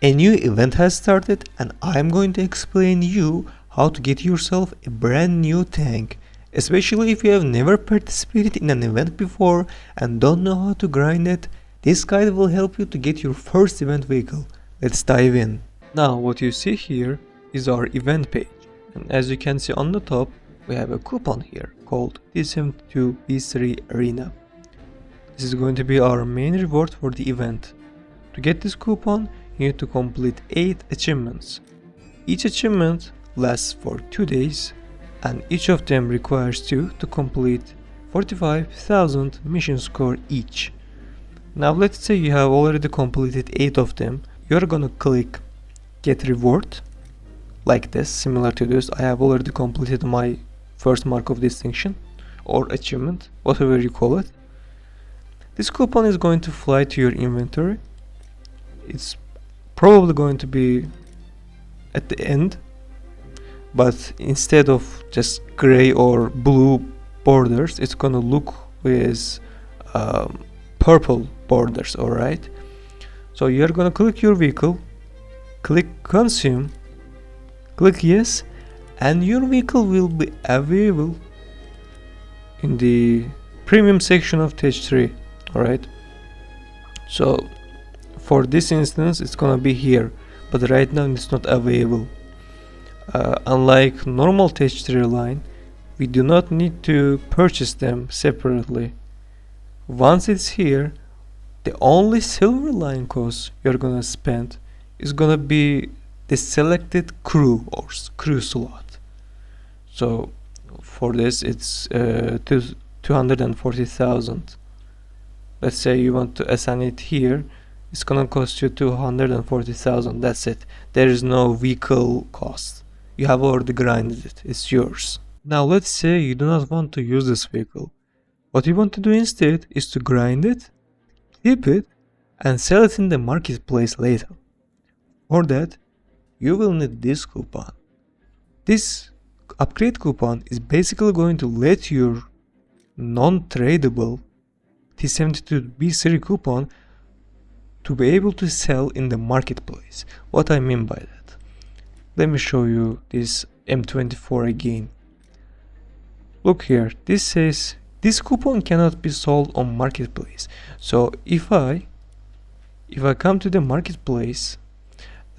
A new event has started and I'm going to explain you how to get yourself a brand new tank, especially if you have never participated in an event before and don't know how to grind it. This guide will help you to get your first event vehicle. Let's dive in. Now what you see here is our event page, and as you can see on the top we have a coupon here called T-72B3 Arena. This is going to be our main reward for the event. To get this coupon you need to complete 8 achievements. Each achievement lasts for 2 days and each of them requires you to complete 45,000 mission score each. Now let's say you have already completed 8 of them. You're gonna click get reward like this, similar to this. I have already completed my first mark of distinction or achievement, whatever you call it. This coupon is going to fly to your inventory. It's probably going to be at the end, but instead of just gray or blue borders, it's gonna look with purple borders. Alright, so you're gonna click your vehicle, click consume, click yes, and your vehicle will be available in the premium section of Stage 3. Alright, so for this instance it's gonna be here, but right now it's not available. Unlike normal Stage 3 line, we do not need to purchase them separately. Once it's here, the only silver line cost you're gonna spend is gonna be the selected crew or crew slot. So for this it's 240,000. Let's say you want to assign it here, it's gonna cost you 240,000. That's it. There is no vehicle cost. You have already grinded it. It's yours. Now let's say you do not want to use this vehicle. What you want to do instead is to grind it, keep it, and sell it in the marketplace later. For that, you will need this coupon. This upgrade coupon is basically going to let your non-tradable T-72B3 coupon to be able to sell in the marketplace. What I mean by that? Let me show you this M24 again. Look here, this says this coupon cannot be sold on marketplace. So if I come to the marketplace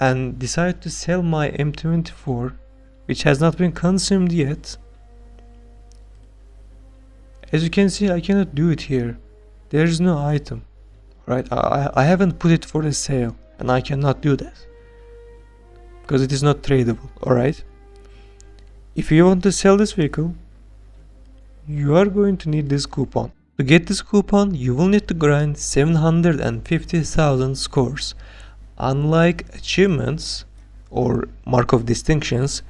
and decide to sell my M24, which has not been consumed yet, as you can see I cannot do it here. There is no item, right? I haven't put it for the sale and I cannot do that because it is not tradable. Alright, if you want to sell this vehicle, you are going to need this coupon. To get this coupon you will need to grind 750,000 scores. Unlike achievements or mark of distinctions,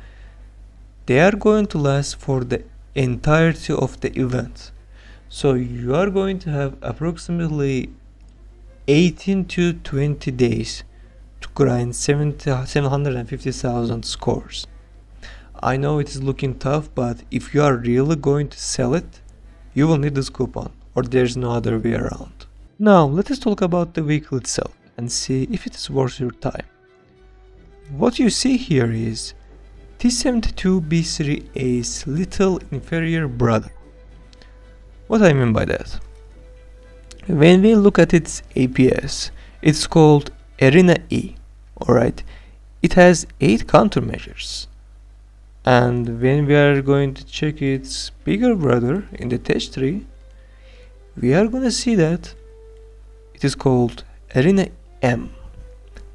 they are going to last for the entirety of the event. So you are going to have approximately 18 to 20 days to grind 750,000 scores. I know it is looking tough, but if you are really going to sell it, you will need this coupon, or there's no other way around. Now let us talk about the vehicle itself and see if it is worth your time. What you see here is T-72B3A's little inferior brother. What I mean by that? When we look at its APS, it's called Arena E. Alright, it has 8 countermeasures. And when we are going to check its bigger brother in the Stage 3, we are gonna see that it is called Arena M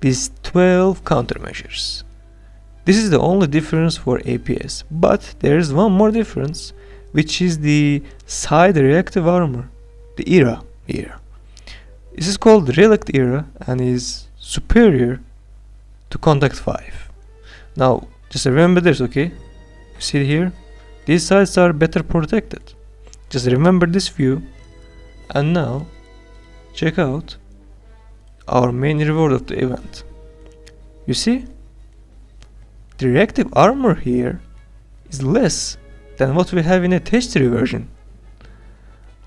with 12 countermeasures. This is the only difference for APS, but there is one more difference, which is the side reactive armor, the era here. This is called Relict era and is superior to Contact 5. Now just remember this, okay? You see here, these sides are better protected. Just remember this view. And now check out our main reward of the event. You see, the reactive armor here is less than what we have in a Stage 3 version.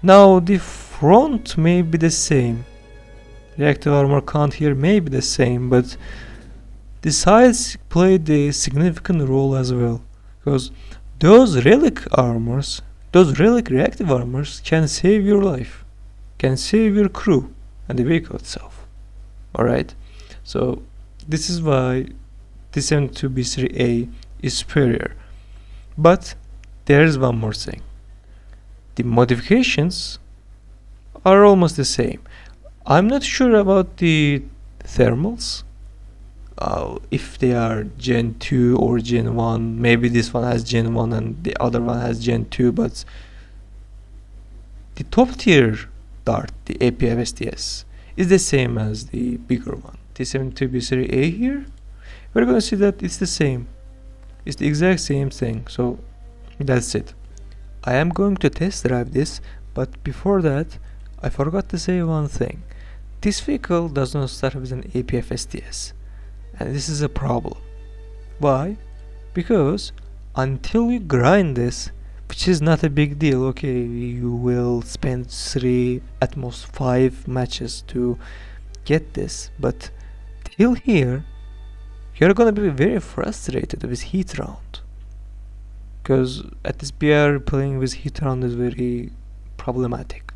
Now the front may be the same, reactive armor count here may be the same, but the size played a significant role as well, because those relic reactive armors can save your life, can save your crew and the vehicle itself. Alright, so this is why T-72B3A is superior. But there is one more thing. The modifications are almost the same. I'm not sure about the thermals, if they are Gen 2 or Gen 1. Maybe this one has Gen 1 and the other one has Gen 2, but the top tier dart, the APFSTS, is the same as the bigger one, T-72B3A here. We're gonna see that it's the same. It's the exact same thing, so that's it. I am going to test drive this, but before that, I forgot to say one thing. This vehicle does not start with an APFSTS, and this is a problem. Why? Because until you grind this, which is not a big deal, okay, you will spend 3 at most 5 matches to get this, but till here you're gonna be very frustrated with heat round, because at this BR playing with heat round is very problematic.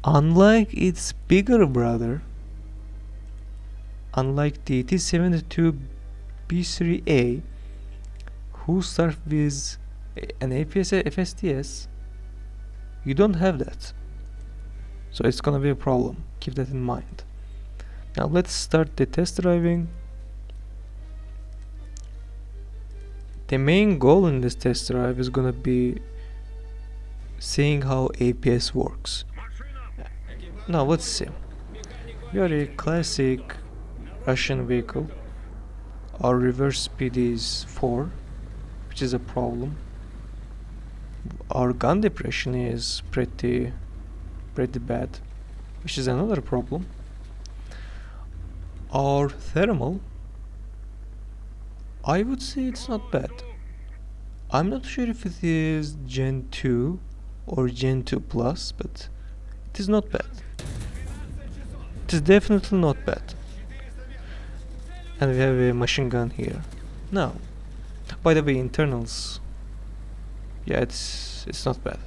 Unlike its bigger brother, unlike the T-72B3A, who starts with an APFSTS, you don't have that, so it's gonna be a problem. Keep that in mind. Now let's start the test driving. The main goal in this test drive is gonna be seeing how APS works. Now let's see. We are a classic Russian vehicle. Our reverse speed is 4, which is a problem. Our gun depression is pretty bad, which is another problem. Our thermal, I would say it's not bad. I'm not sure if it is Gen 2 or Gen 2 Plus, but it is not bad. It is definitely not bad. And we have a machine gun here. Now, by the way, internals, yeah, it's not bad.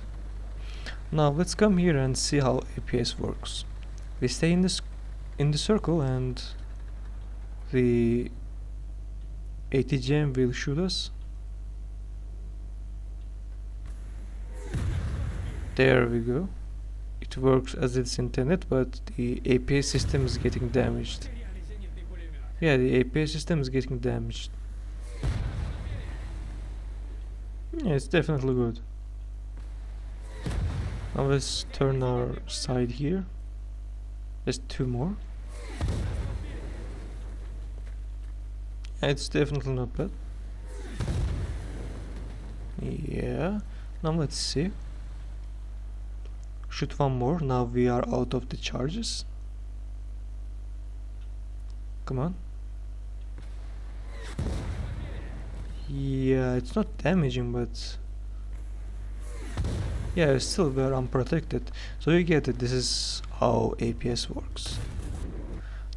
Now let's come here and see how APS works. We stay in the circle, and the ATGM will shoot us. There we go. It works as it's intended, but the APS system is getting damaged. Yeah, the APS system is getting damaged. Yeah, it's definitely good. Now let's turn our side here. Just 2 more. It's definitely not bad. Yeah. Now let's see. Shoot one more. Now we are out of the charges. Come on. Yeah, it's not damaging, but yeah, still we're unprotected. So you get it. This is how APS works.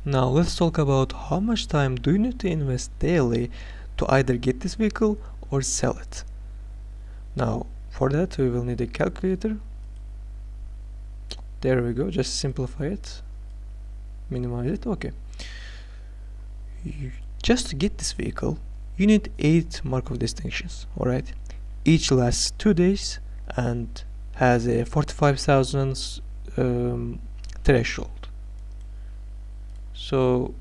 Now let's talk about how much time do you need to invest daily to either get this vehicle or sell it. Now for that we will need a calculator. There we go, just simplify it, minimize it. Okay, just to get this vehicle you need 8 mark of distinctions. Alright, each lasts 2 days and has a 45,000 threshold. So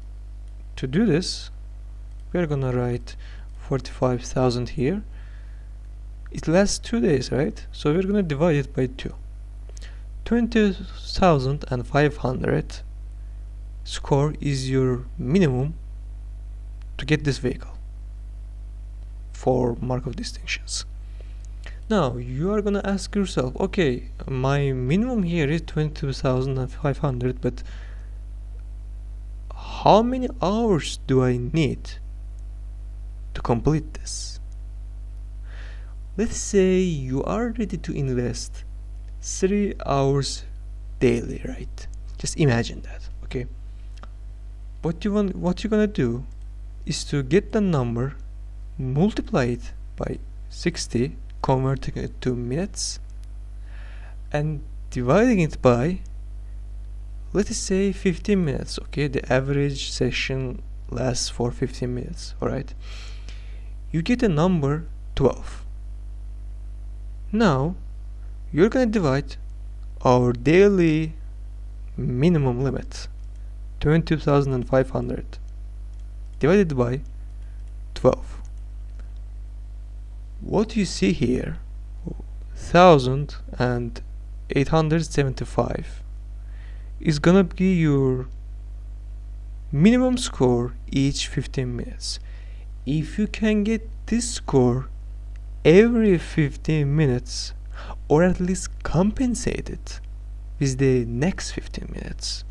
to do this we're gonna write 45,000 here. It lasts 2 days, right? So we're gonna divide it by 2. 20,500 score is your minimum to get this vehicle for mark of distinctions. Now you are gonna ask yourself, okay, my minimum here is 22,500, but how many hours do I need to complete this? Let's say you are ready to invest 3 hours daily, right? Just imagine that. Okay, what you're gonna do is to get the number, multiply it by 60, converting it to minutes, and dividing it by, let's say, 15 minutes. Okay, the average session lasts for 15 minutes. Alright, you get a number 12. Now you're gonna divide our daily minimum limit, 22,500, divided by 12. What you see here, 1,875, is gonna be your minimum score each 15 minutes. If you can get this score every 15 minutes, or at least compensate it with the next 15 minutes,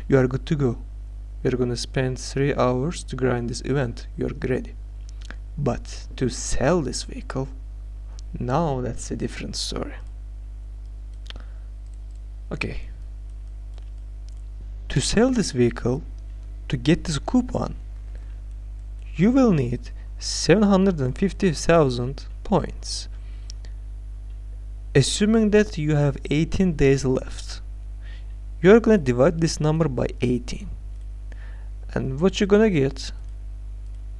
you are good to go. You're gonna spend 3 hours to grind this event, you're ready. But to sell this vehicle, now that's a different story. Okay, to sell this vehicle, to get this coupon, you will need 750,000 points. Assuming that you have 18 days left, you're gonna divide this number by 18, and what you're gonna get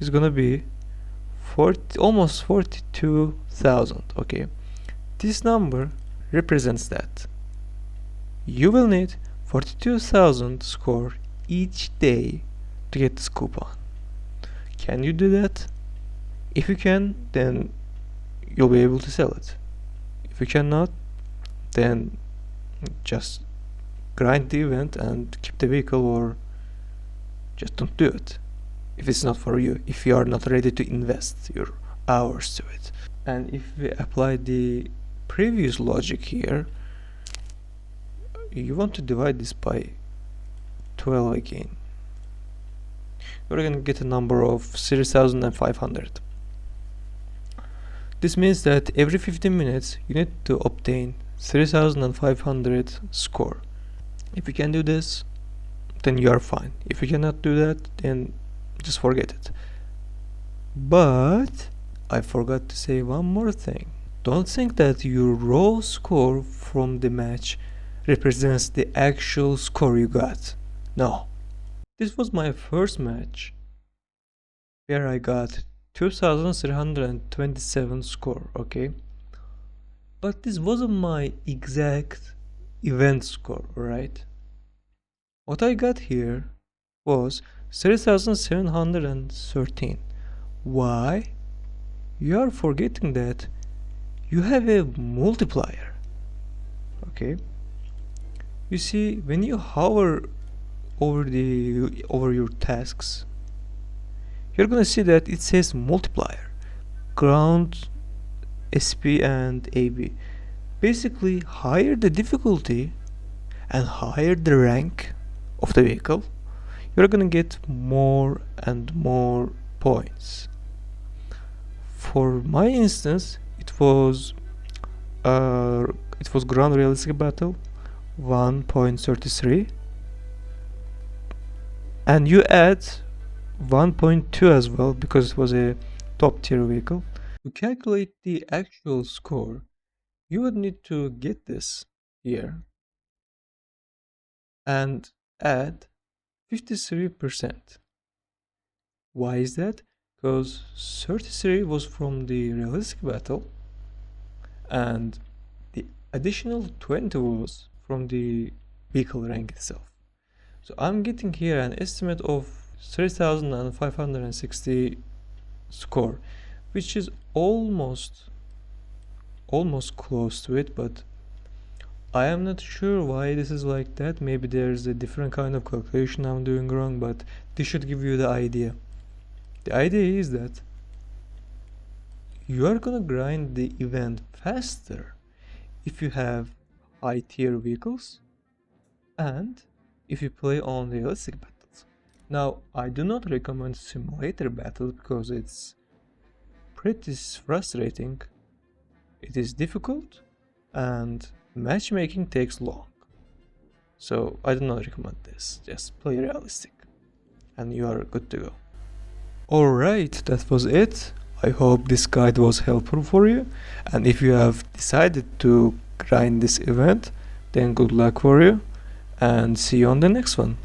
is gonna be almost 42,000. Okay, this number represents that you will need 42,000 score each day to get this coupon. Can you do that? If you can, then you'll be able to sell it. If you cannot, then just grind the event and keep the vehicle, or just don't do it if it's not for you, if you are not ready to invest your hours to it. And if we apply the previous logic here, you want to divide this by 12 again, you're gonna get a number of 3,500. This means that every 15 minutes you need to obtain 3,500 score. If you can do this, then you are fine. If you cannot do that, then just forget it. But I forgot to say one more thing. Don't think that your raw score from the match represents the actual score you got. No. This was my first match where I got 2,327 score, okay? But this wasn't my exact event score, right? What I got here was 3,713. Why? You are forgetting that you have a multiplier. Okay? You see, when you hover over your tasks, you're gonna see that it says multiplier, ground, SP and AB. Basically, higher the difficulty and higher the rank of the vehicle, you're gonna get more and more points. For my instance, it was ground realistic battle 1.33, and you add 1.2 as well because it was a top tier vehicle. To calculate the actual score, you would need to get this here and add 53%. Why is that? Because 33 was from the realistic battle and the additional 20 was from the vehicle rank itself. So I'm getting here an estimate of 3,560 score, which is almost close to it, but I am not sure why this is like that. Maybe there's a different kind of calculation I'm doing wrong, but this should give you the idea. The idea is that you are gonna grind the event faster if you have high tier vehicles and if you play on realistic battles. Now, I do not recommend simulator battles because it's pretty frustrating, it is difficult, and matchmaking takes long. So I do not recommend this. Just play realistic and you are good to go. Alright, that was it. I hope this guide was helpful for you, and if you have decided to grind this event, then good luck for you, and see you on the next one.